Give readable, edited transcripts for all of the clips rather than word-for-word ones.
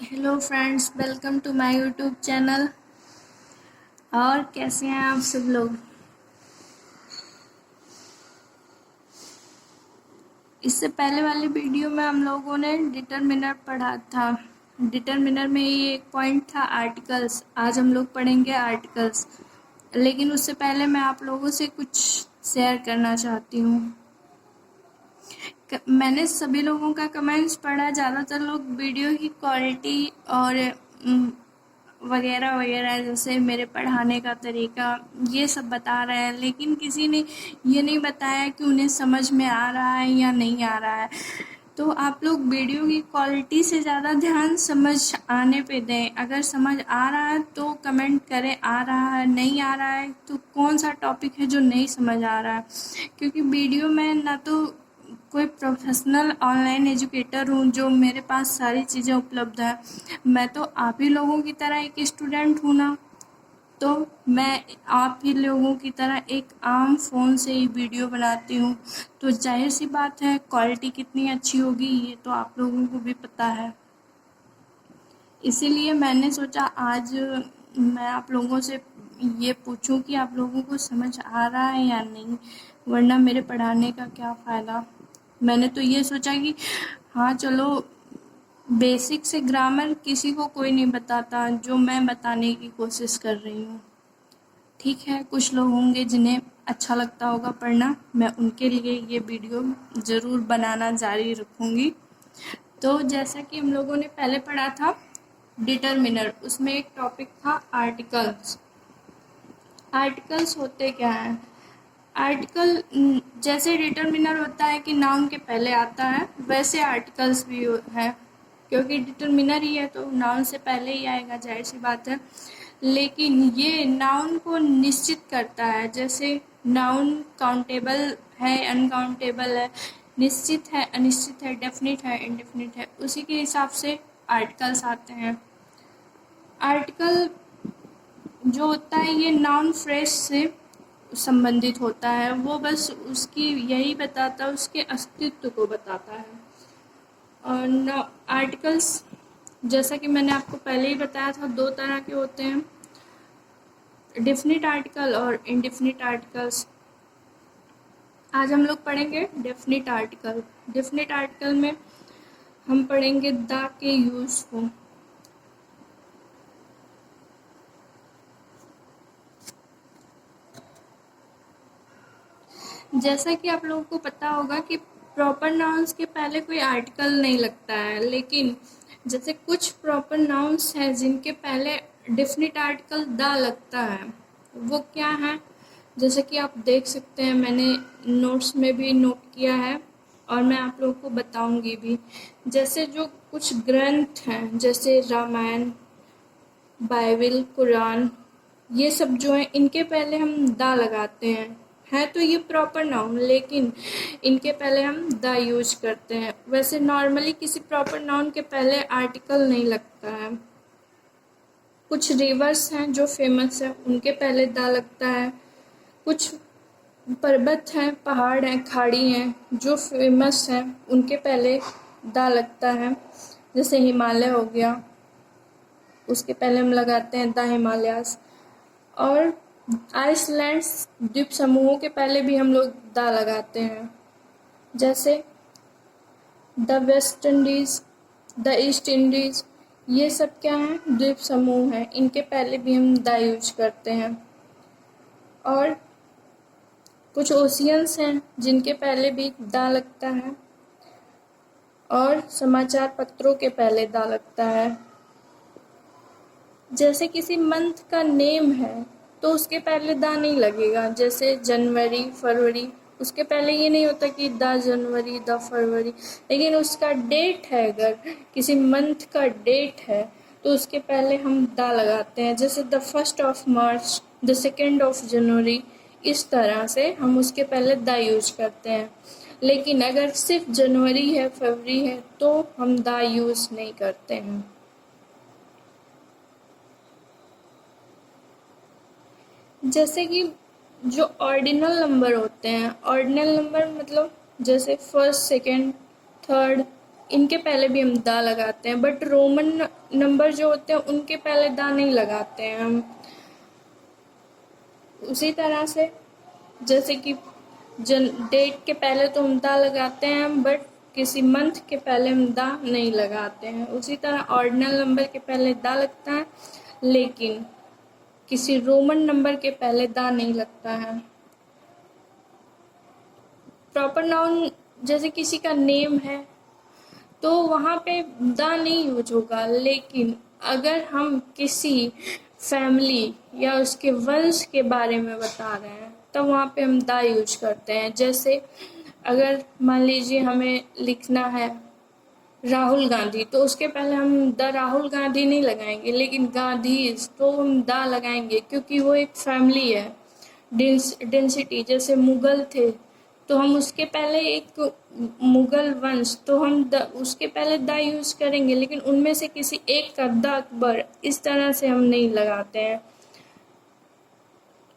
Hello friends, welcome to my YouTube channel. और कैसे हैं आप सब लोग। इससे पहले वाली वीडियो में हम लोगों ने डिटरमिनर पढ़ा था। डिटरमिनर में ही एक पॉइंट था आर्टिकल्स। आज हम लोग पढ़ेंगे आर्टिकल्स, लेकिन उससे पहले मैं आप लोगों से कुछ शेयर करना चाहती हूँ। मैंने सभी लोगों का कमेंट्स पढ़ा। ज़्यादातर लोग वीडियो की क्वालिटी और वगैरह वगैरह, जैसे मेरे पढ़ाने का तरीका, ये सब बता रहे हैं, लेकिन किसी ने ये नहीं बताया कि उन्हें समझ में आ रहा है या नहीं आ रहा है। तो आप लोग वीडियो की क्वालिटी से ज़्यादा ध्यान समझ आने पे दें। अगर समझ आ रहा है तो कमेंट करें आ रहा है, नहीं आ रहा है तो कौन सा टॉपिक है जो नहीं समझ आ रहा है। क्योंकि वीडियो में ना तो कोई प्रोफेशनल ऑनलाइन एजुकेटर हूँ जो मेरे पास सारी चीज़ें उपलब्ध है। मैं तो आप ही लोगों की तरह एक स्टूडेंट हूँ ना, तो मैं आप ही लोगों की तरह एक आम फ़ोन से ही वीडियो बनाती हूँ। तो जाहिर सी बात है क्वालिटी कितनी अच्छी होगी ये तो आप लोगों को भी पता है। इसीलिए मैंने सोचा आज मैं आप लोगों से ये पूछूं कि आप लोगों को समझ आ रहा है या नहीं, वरना मेरे पढ़ाने का क्या फ़ायदा। मैंने तो ये सोचा कि हाँ चलो, बेसिक से ग्रामर किसी को कोई नहीं बताता जो मैं बताने की कोशिश कर रही हूँ। ठीक है, कुछ लोग होंगे जिन्हें अच्छा लगता होगा पढ़ना, मैं उनके लिए ये वीडियो ज़रूर बनाना जारी रखूँगी। तो जैसा कि हम लोगों ने पहले पढ़ा था डिटरमिनर, उसमें एक टॉपिक था आर्टिकल्स। आर्टिकल्स होते क्या हैं। आर्टिकल जैसे डिटरमिनर होता है कि नाउन के पहले आता है, वैसे आर्टिकल्स भी है। क्योंकि डिटरमिनर ही है तो नाउन से पहले ही आएगा, जाहिर सी बात है। लेकिन ये नाउन को निश्चित करता है। जैसे नाउन काउंटेबल है, अनकाउंटेबल है, निश्चित है, अनिश्चित है, डेफिनिट है, इनडेफिनिट है, उसी के हिसाब से आर्टिकल्स आते हैं। आर्टिकल जो होता है ये नाउन फ्रेज से संबंधित होता है। वो बस उसकी यही बताता है, उसके अस्तित्व को बताता है। और आर्टिकल्स, जैसा कि मैंने आपको पहले ही बताया था, दो तरह के होते हैं, डेफिनिट आर्टिकल और इनडेफिनिट आर्टिकल्स। आज हम लोग पढ़ेंगे डेफिनिट आर्टिकल। डेफिनिट आर्टिकल में हम पढ़ेंगे द के यूज को। जैसा कि आप लोगों को पता होगा कि प्रॉपर नाउन्स के पहले कोई आर्टिकल नहीं लगता है, लेकिन जैसे कुछ प्रॉपर नाउन्स हैं जिनके पहले डेफिनिट आर्टिकल द लगता है। वो क्या है, जैसे कि आप देख सकते हैं, मैंने नोट्स में भी नोट किया है और मैं आप लोगों को बताऊंगी भी। जैसे जो कुछ ग्रंथ हैं, जैसे रामायण, बाइबल, कुरान, ये सब जो है इनके पहले हम द लगाते हैं। है तो ये प्रॉपर नाउन, लेकिन इनके पहले हम द यूज करते हैं। वैसे नॉर्मली किसी प्रॉपर नाउन के पहले आर्टिकल नहीं लगता है। कुछ रिवर्स हैं जो फेमस है, उनके पहले द लगता है। कुछ पर्वत हैं, पहाड़ हैं, खाड़ी हैं जो फेमस हैं, उनके पहले द लगता है। जैसे हिमालय हो गया, उसके पहले हम लगाते हैं द हिमालयास। और आइसलैंड्स, द्वीप समूहों के पहले भी हम लोग द लगाते हैं। जैसे the West Indies, the east Indies, ये सब क्या हैं, द्वीप समूह हैं, इनके पहले भी हम द यूज करते हैं। और कुछ ओशियंस हैं जिनके पहले भी द लगता है। और समाचार पत्रों के पहले द लगता है। जैसे किसी मंथ का नेम है तो उसके पहले द नहीं लगेगा। जैसे जनवरी, फरवरी, उसके पहले ये नहीं होता कि द जनवरी, द फरवरी, लेकिन उसका डेट है, अगर किसी मंथ का डेट है तो उसके पहले हम द लगाते हैं। जैसे the 1st of March, the 2nd of जनवरी, इस तरह से हम उसके पहले द यूज करते हैं। लेकिन अगर सिर्फ जनवरी है, फरवरी है, तो हम द यूज नहीं करते हैं। जैसे कि जो ऑर्डिनल नंबर होते हैं, ऑर्डिनल नंबर मतलब जैसे 1st, 2nd, 3rd, इनके पहले भी हम दा लगाते हैं, बट रोमन नंबर जो होते हैं उनके पहले दा नहीं लगाते हैं हम। उसी तरह से जैसे कि डेट के पहले तो हम दा लगाते हैं, बट किसी मंथ के पहले हम दा नहीं लगाते हैं। उसी तरह ऑर्डिनल नंबर के पहले दा लगता है, लेकिन किसी रोमन नंबर के पहले दा नहीं लगता है। प्रॉपर नाउन जैसे किसी का नेम है तो वहाँ पे दा नहीं यूज होगा, लेकिन अगर हम किसी फैमिली या उसके वंश के बारे में बता रहे हैं तब वहाँ पे हम दा यूज करते हैं। जैसे अगर मान लीजिए हमें लिखना है राहुल गांधी, तो उसके पहले हम द राहुल गांधी नहीं लगाएंगे, लेकिन गांधी तो हम दा लगाएंगे, क्योंकि वो एक फैमिली है। डेंसिटी जैसे मुगल थे तो हम उसके पहले एक मुगल वंश, तो हम उसके पहले दा यूज करेंगे, लेकिन उनमें से किसी एक का द अकबर, इस तरह से हम नहीं लगाते हैं।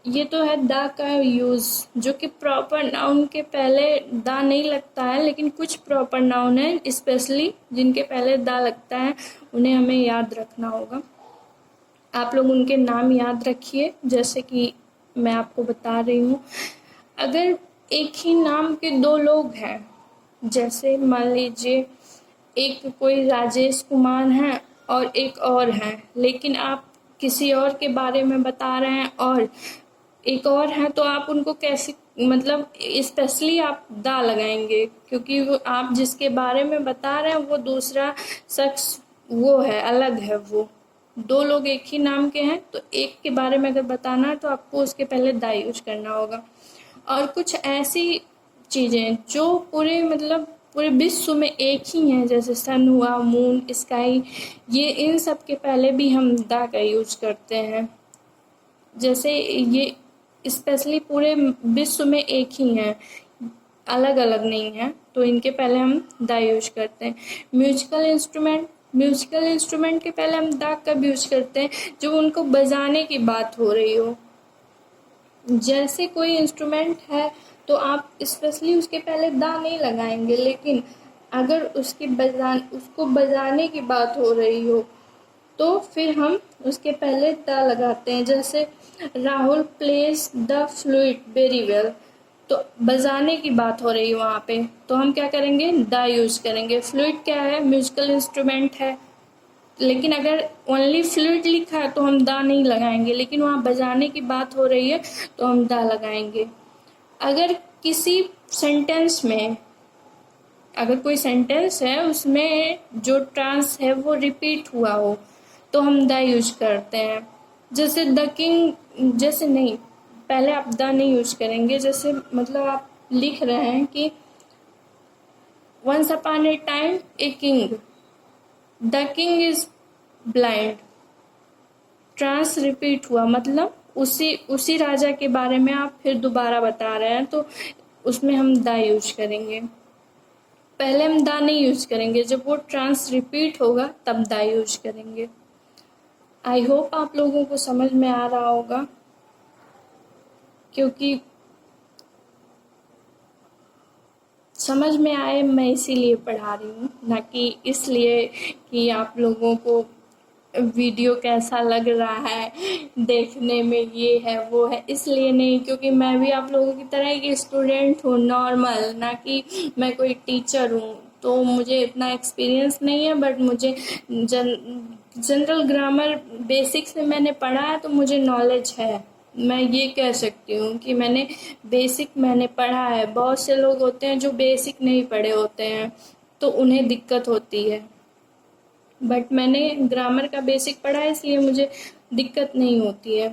ये तो है दा का यूज, जो कि प्रॉपर नाउन के पहले दा नहीं लगता है, लेकिन कुछ प्रॉपर नाउन है स्पेशली जिनके पहले दा लगता है, उन्हें हमें याद रखना होगा। आप लोग उनके नाम याद रखिए, जैसे कि मैं आपको बता रही हूँ। अगर एक ही नाम के दो लोग हैं, जैसे मान लीजिए एक कोई राजेश कुमार है और एक और है, लेकिन आप किसी और के बारे में बता रहे हैं और एक और है, तो आप उनको कैसे, मतलब स्पेशली आप दा लगाएंगे, क्योंकि वो आप जिसके बारे में बता रहे हैं वो दूसरा शख्स वो है, अलग है। वो दो लोग एक ही नाम के हैं, तो एक के बारे में अगर बताना है तो आपको उसके पहले दा यूज करना होगा। और कुछ ऐसी चीज़ें जो पूरे मतलब पूरे विश्व में एक ही हैं, जैसे सन हुआ, मून, स्काई, ये इन सब के पहले भी हम दा का यूज करते हैं। जैसे ये स्पेशली पूरे विश्व में एक ही हैं, अलग अलग नहीं है, तो इनके पहले हम दा यूज करते हैं। म्यूजिकल इंस्ट्रूमेंट के पहले हम दा कब यूज करते हैं, जब उनको बजाने की बात हो रही हो। जैसे कोई इंस्ट्रूमेंट है तो आप स्पेशली उसके पहले दा नहीं लगाएंगे, लेकिन अगर उसको बजाने की बात हो रही हो तो फिर हम उसके पहले दा लगाते हैं। जैसे Rahul plays the flute very well, तो बजाने की बात हो रही है वहाँ पे, तो हम क्या करेंगे, दा यूज करेंगे। फ्लूट क्या है, म्यूजिकल इंस्ट्रूमेंट है, लेकिन अगर ओनली फ्लूट लिखा है तो हम दा नहीं लगाएंगे, लेकिन वहाँ बजाने की बात हो रही है तो हम दा लगाएंगे। अगर किसी सेंटेंस में, अगर कोई सेंटेंस है उसमें जो ट्रांस है वो रिपीट हुआ हो तो हम द यूज करते हैं। जैसे द किंग, जैसे नहीं, पहले आप द नहीं यूज करेंगे। जैसे मतलब आप लिख रहे हैं कि once upon a time a king, the king is blind, ट्रांस रिपीट हुआ, मतलब उसी राजा के बारे में आप फिर दोबारा बता रहे हैं, तो उसमें हम द यूज करेंगे। पहले हम दा नहीं यूज करेंगे, जब वो ट्रांस रिपीट होगा तब दा यूज करेंगे। आई होप आप लोगों को समझ में आ रहा होगा, क्योंकि समझ में आए मैं इसीलिए पढ़ा रही हूँ, ना कि इसलिए कि आप लोगों को वीडियो कैसा लग रहा है देखने में, ये है वो है, इसलिए नहीं, क्योंकि मैं भी आप लोगों की तरह एक स्टूडेंट हूँ नॉर्मल, ना कि मैं कोई टीचर हूँ। तो मुझे इतना एक्सपीरियंस नहीं है, बट मुझे जनरल ग्रामर बेसिक से मैंने पढ़ा है, तो मुझे नॉलेज है। मैं ये कह सकती हूँ कि मैंने पढ़ा है। बहुत से लोग होते हैं जो बेसिक नहीं पढ़े होते हैं तो उन्हें दिक्कत होती है, बट मैंने ग्रामर का बेसिक पढ़ा है, इसलिए मुझे दिक्कत नहीं होती है।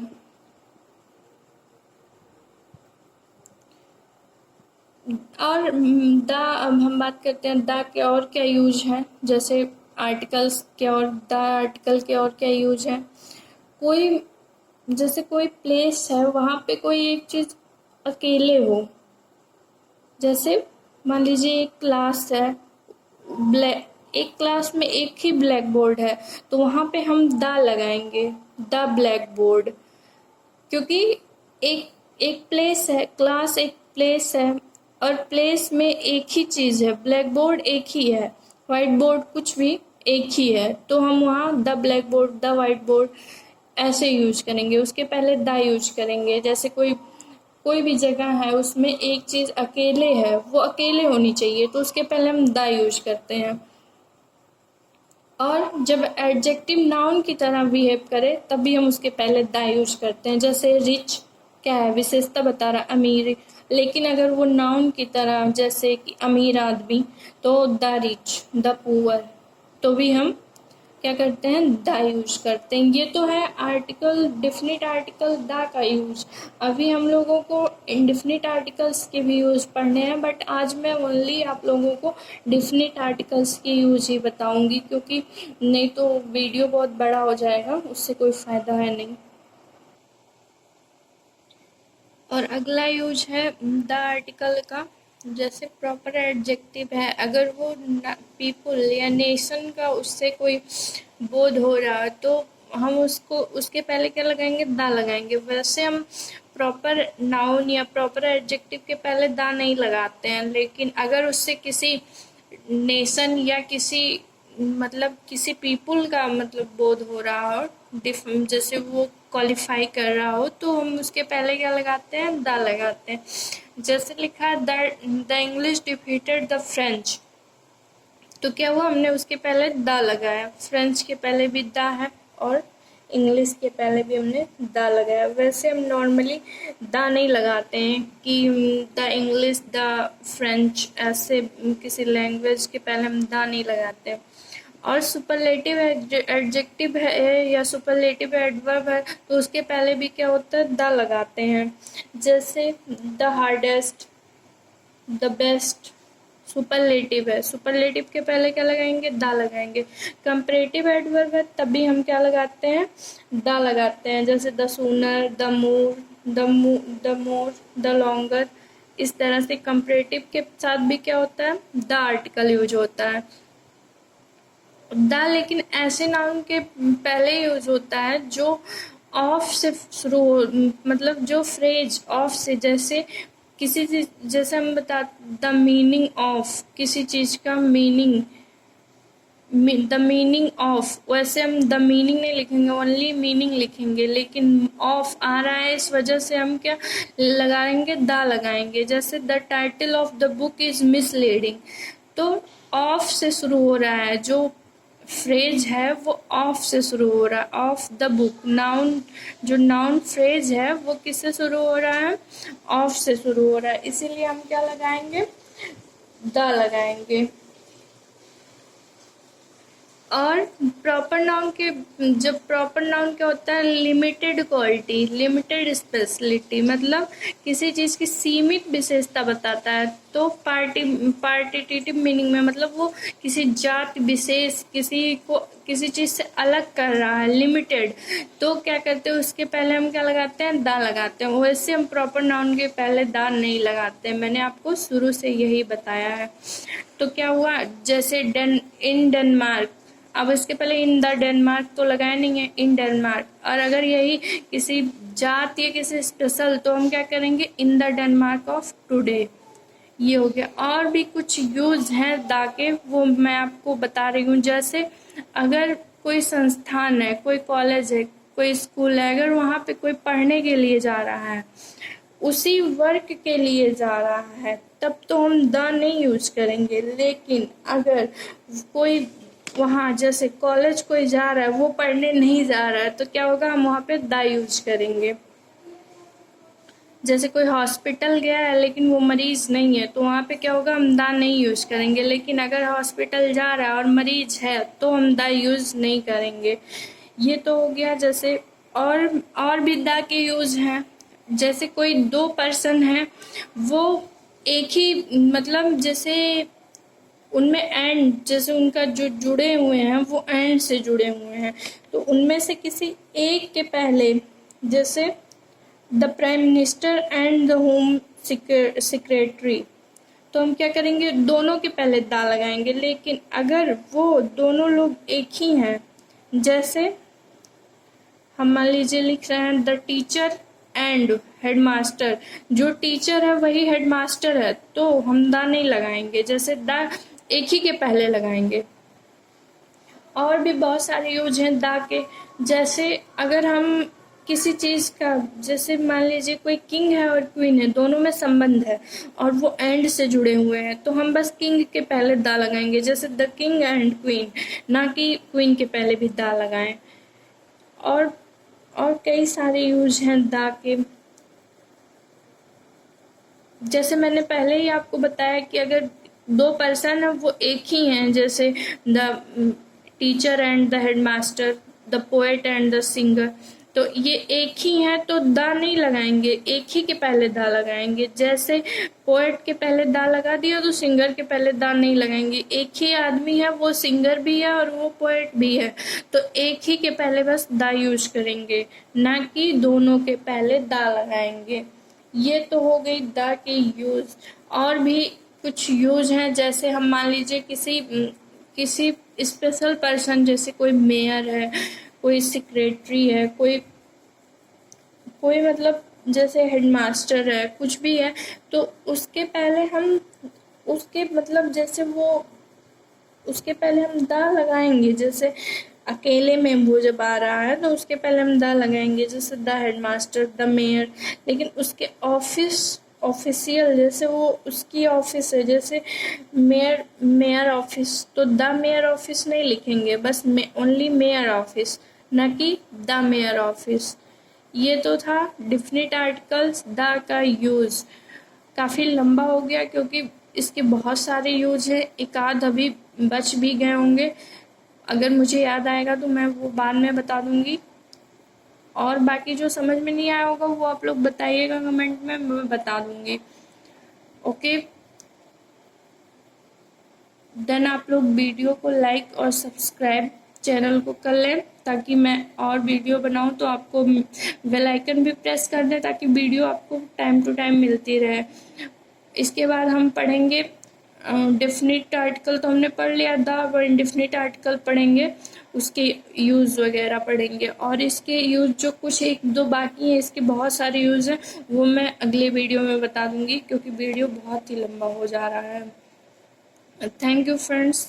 और अब हम बात करते हैं द के और क्या यूज है। जैसे आर्टिकल्स के, और द आर्टिकल के और क्या यूज है। जैसे कोई प्लेस है, वहाँ पे कोई एक चीज़ अकेले हो, जैसे मान लीजिए एक क्लास है, एक क्लास में एक ही ब्लैक बोर्ड है, तो वहाँ पे हम द लगाएंगे, द ब्लैक बोर्ड, क्योंकि एक प्लेस है, क्लास एक प्लेस है, और प्लेस में एक ही चीज़ है, ब्लैक बोर्ड एक ही है, वाइट बोर्ड कुछ भी एक ही है, तो हम वहाँ the black board, the white board ऐसे यूज करेंगे। उसके पहले द यूज करेंगे। जैसे कोई भी जगह है उसमें एक चीज़ अकेले है, वो अकेले होनी चाहिए, तो उसके पहले हम द यूज करते हैं। और जब एडजेक्टिव नाउन की तरह बिहेव करे तभी हम उसके पहले द यूज करते हैं। जैसे रिच क्या है, विशेषता बता रहा अमीर, लेकिन अगर वो नाउन की तरह जैसे कि अमीर आदमी, तो द रिच, द पुअर, तो भी हम क्या करते हैं, द यूज करते हैं। ये तो है आर्टिकल, डिफिनिट आर्टिकल द का यूज। अभी हम लोगों को इंडिफिनिट आर्टिकल्स के भी यूज पढ़ने हैं, बट आज मैं ओनली आप लोगों को डिफिनिट आर्टिकल्स के यूज ही बताऊंगी, क्योंकि नहीं तो वीडियो बहुत बड़ा हो जाएगा, उससे कोई फायदा है नहीं। और अगला यूज है द आर्टिकल का। जैसे प्रॉपर एडजेक्टिव है, अगर वो पीपल या नेशन का उससे कोई बोध हो रहा है, तो हम उसको उसके पहले क्या लगाएंगे, द लगाएंगे। वैसे हम प्रॉपर नाउन या प्रॉपर एडजेक्टिव के पहले द नहीं लगाते हैं, लेकिन अगर उससे किसी नेशन या किसी मतलब किसी पीपल का मतलब बोध हो रहा हो, जैसे वो क्वालिफाई कर रहा हो, तो हम उसके पहले क्या लगाते हैं, द लगाते हैं। जैसे लिखा है the English defeated the French, तो क्या हुआ, हमने उसके पहले द लगाया। फ्रेंच के पहले भी द है और इंग्लिश के पहले भी हमने द लगाया। वैसे हम नॉर्मली द नहीं लगाते हैं कि द इंग्लिश, द फ्रेंच, ऐसे किसी लैंग्वेज के पहले हम द नहीं लगाते। और सुपरलेटिव एडजेक्टिव है या सुपरलेटिव एडवर्ब है, तो उसके पहले भी क्या होता है, द लगाते हैं। जैसे the hardest, the best, superlative है, सुपरलेटिव के पहले क्या लगाएंगे, द लगाएंगे। कंपैरेटिव एडवर्ब है, तभी हम क्या लगाते हैं, द लगाते हैं। जैसे the sooner, the more, the more, the longer. इस तरह से कंपैरेटिव के साथ भी क्या होता है, द आर्टिकल यूज होता है। द लेकिन ऐसे नाउन के पहले यूज होता है जो ऑफ से शुरू हो, मतलब जो फ्रेज ऑफ से, जैसे किसी चीज, जैसे हम बता द मीनिंग ऑफ किसी चीज का मीनिंग, द मीनिंग ऑफ, वैसे हम द मीनिंग नहीं लिखेंगे, ओनली मीनिंग लिखेंगे, लेकिन ऑफ आ रहा है इस वजह से हम क्या लगाएंगे, द लगाएंगे। जैसे the title of the book is misleading, तो ऑफ से शुरू हो रहा है, जो फ्रेज है वो ऑफ से शुरू हो रहा है, ऑफ द बुक। नाउन, जो नाउन फ्रेज है वो किससे शुरू हो रहा है, ऑफ से शुरू हो रहा है, इसीलिए हम क्या लगाएंगे, द लगाएंगे। और प्रॉपर नाउन के, जब प्रॉपर नाउन क्या होता है, लिमिटेड क्वालिटी, लिमिटेड स्पेशलिटी, मतलब किसी चीज़ की सीमित विशेषता बताता है। तो पार्टिटिव मीनिंग में मतलब वो किसी जात विशेष, किसी को किसी चीज़ से अलग कर रहा है, लिमिटेड, तो क्या करते हैं, उसके पहले हम क्या लगाते हैं, द लगाते हैं। वैसे हम प्रॉपर नाउन के पहले द नहीं लगाते हैं, मैंने आपको शुरू से यही बताया है। तो क्या हुआ, जैसे इन डेनमार्क, अब इसके पहले इन द डेनमार्क तो लगाया नहीं है, इन डेनमार्क। और अगर यही किसी जात या किसी स्पेशल, तो हम क्या करेंगे, in the Denmark of today. ये हो गया। और भी कुछ यूज हैं द के, वो मैं आपको बता रही हूँ। जैसे अगर कोई संस्थान है, कोई कॉलेज है, कोई स्कूल है, अगर वहाँ पे कोई पढ़ने के लिए जा रहा है, उसी वर्क के लिए जा रहा है, तब तो हम द नहीं यूज करेंगे। लेकिन अगर कोई वहाँ जैसे कॉलेज कोई जा रहा है, वो पढ़ने नहीं जा रहा है, तो क्या होगा, हम वहाँ पे द यूज करेंगे। जैसे कोई हॉस्पिटल गया है लेकिन वो मरीज नहीं है, तो वहाँ पे क्या होगा, हम द नहीं यूज करेंगे। लेकिन अगर हॉस्पिटल जा रहा है और मरीज है, तो हम द यूज नहीं करेंगे। ये तो हो गया। जैसे और भी द के यूज हैं। जैसे कोई दो पर्सन है, वो एक ही मतलब जैसे उनमें एंड, जैसे उनका जो जुड़े हुए हैं वो एंड से जुड़े हुए हैं, तो उनमें से किसी एक के पहले, जैसे the prime minister and the home secretary, तो हम क्या करेंगे, दोनों के पहले द लगाएंगे। लेकिन अगर वो दोनों लोग एक ही हैं, जैसे हम मान लीजिए लिख रहे हैं द टीचर एंड हेडमास्टर, जो टीचर है वही हेडमास्टर है, तो हम द नहीं लगाएंगे। जैसे द एक ही के पहले लगाएंगे। और भी बहुत सारे यूज हैं द के, जैसे अगर हम किसी चीज़ का, जैसे मान लीजिए कोई किंग है और क्वीन है, दोनों में संबंध है और वो एंड से जुड़े हुए हैं, तो हम बस किंग के पहले द लगाएंगे, जैसे द किंग एंड क्वीन, ना कि क्वीन के पहले भी द लगाएं। और कई सारे यूज हैं द के, जैसे मैंने पहले ही आपको बताया कि अगर दो पर्सन है वो एक ही हैं, जैसे the teacher and the headmaster, the poet and the singer, तो ये एक ही हैं तो द नहीं लगाएंगे, एक ही के पहले द लगाएंगे। जैसे पोएट के पहले द लगा दिया तो सिंगर के पहले द नहीं लगाएंगे, एक ही आदमी है, वो सिंगर भी है और वो पोएट भी है, तो एक ही के पहले बस द यूज करेंगे, ना कि दोनों के पहले द लगाएंगे। ये तो हो गई द के यूज। और भी कुछ यूज हैं, जैसे हम मान लीजिए किसी स्पेशल पर्सन, जैसे कोई मेयर है, कोई सेक्रेटरी है, कोई मतलब जैसे हेडमास्टर है, कुछ भी है, तो उसके पहले हम उसके मतलब जैसे वो उसके पहले हम द लगाएंगे। जैसे अकेले में वो जब आ रहा है तो उसके पहले हम द लगाएंगे, जैसे द हेडमास्टर, द मेयर। लेकिन उसके ऑफिशियल, जैसे वो उसकी ऑफिस है, जैसे मेयर ऑफिस, तो द मेयर ऑफिस नहीं लिखेंगे, बस ओनली मेयर ऑफिस, ना कि द मेयर ऑफिस। ये तो था डिफिनिट आर्टिकल्स द का यूज। काफ़ी लंबा हो गया क्योंकि इसके बहुत सारे यूज हैं, एक आध अभी बच भी गए होंगे, अगर मुझे याद आएगा तो मैं वो बाद में बता दूंगी। और बाकी जो समझ में नहीं आया होगा वो आप लोग बताइएगा कमेंट में, मैं बता दूंगी। ओके, देन आप लोग वीडियो को लाइक और सब्सक्राइब चैनल को कर लें, ताकि मैं और वीडियो बनाऊं तो आपको बेल आइकन भी प्रेस कर दें, ताकि वीडियो आपको टाइम टू टाइम मिलती रहे। इसके बाद हम पढ़ेंगे डेफिनिट आर्टिकल, तो हमने पढ़ लिया द, अब इंडेफिनिट आर्टिकल पढ़ेंगे, उसके यूज़ वगैरह पढ़ेंगे। और इसके यूज़ जो कुछ एक दो बाकी हैं, इसके बहुत सारे यूज़ हैं, वो मैं अगले वीडियो में बता दूंगी, क्योंकि वीडियो बहुत ही लंबा हो जा रहा है। Thank you friends.